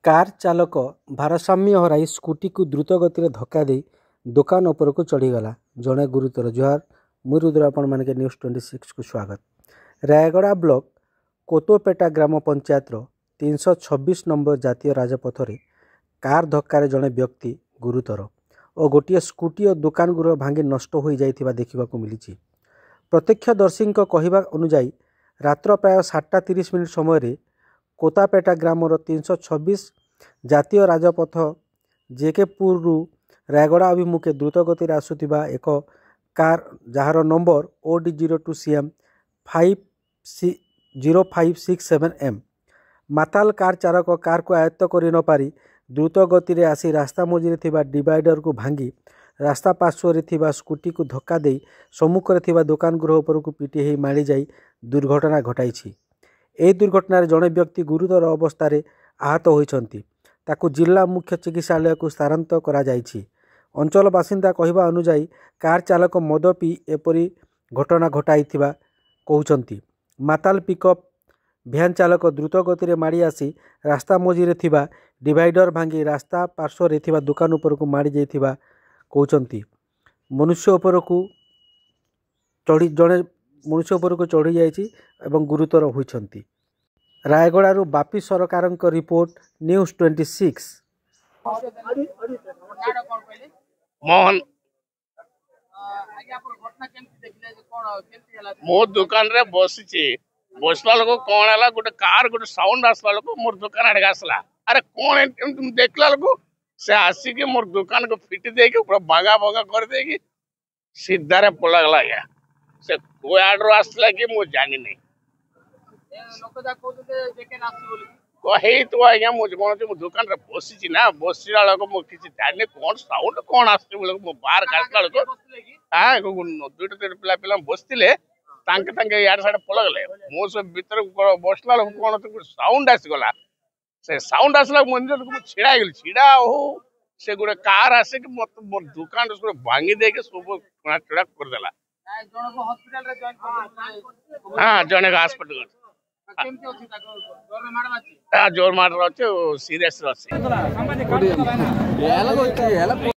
Car चालक भारसाम्य हराई scooty को द्रुत गति में धक्का दे दुकान उपरकू चढ़ीगला। जड़े गुरुतर। जुहार मुई रुद्र आपण मानके न्यूज़ 26 को स्वागत। रायगड़ा ब्लॉक कोतोपेटा ग्राम पंचायत 326 नंबर जातीय राजपथ रे कार धक्कार जड़े व्यक्ति गुरुतर और गोटे स्कूटी और दुकान गृह भांगी नष्ट हो जाइथिबा देखिबाकू मिली। प्रत्यक्षदर्शी कहवा अनुजाई रात्र प्राय 7:30 समय कोतापेटा ग्रामर 326 जातीय राजपथ जेकेपुर रायगड़ा अभिमुखे द्रुत गति आसुथिबा एक कार जार नंबर OD02CM 0567M माताल कार चालक कार को आयत्त कर न पारी द्रुत गति आसी रास्ता मझिरे थिबा डिवाइडर को भांगी रास्ता पार्श्व थिबा स्कूटी को धक्का दे सम्मुखरे थिबा दुकान गृह उपर को पिटी हो माड़ी जाई दुर्घटना घटाई। यह दुर्घटन जड़े व्यक्ति गुरुतर अवस्था आहत होती ताकू जिला मुख्य चिकित्सालय को स्थानांतर करा जायछि। अंचल बासिंदा कहवा अनुजाई कार चालक मद पी एपरी घटना घटाई कहते। माताल पिकअप भ्यान चालक द्रुत गति में माड़ी आसी रास्ता मझिरे थिबा डिवाइडर भांगी रास्ता पार्श्व थिबा दुकान उपर को माड़ी जाइथिबा कहते। मनुष्य उपर को चढ़ी जड़े मनुष्य उपर को चढ़ी जाइछि एवं गुरुतर होइछन्ति। रायगड़ारू बापी सरकार रिपोर्ट न्यूज़ 26। मोहन मो दुकान रे बसी बसला लोक कौन है गोटे कार गोटे साउंड आसला लोक मोर दुकान आड़े आसला। अरे कौन तुम देखला लोक से आसिक मोर दुकान को फिटी देके पूरा बागा बागा कर देगी सीधा रे पलगला गया। से कोई आडर आसला कि मु जानी नहीं कही तो आज्ञा मुझे कौन दुकान रे बसी ना बसला लोक मु किसी जानी कौन साउंड कौन आसते बोले मु बाहर काटला लोक हाँ दुईटा तीन पिला पिला बसते यार साइड पलगले मो सब भीतर बसला लोक कौन तो साउंड आसीगला से साउंड आसला मुझे छिड़ा गली छिड़ा हो से गोटे कार आसे कि मत मोर दुकान भांगी देके सब छुड़ा करदेला। हाँ जने हॉस्पिटल जोर मार अच्छे सीरियस अच्छे।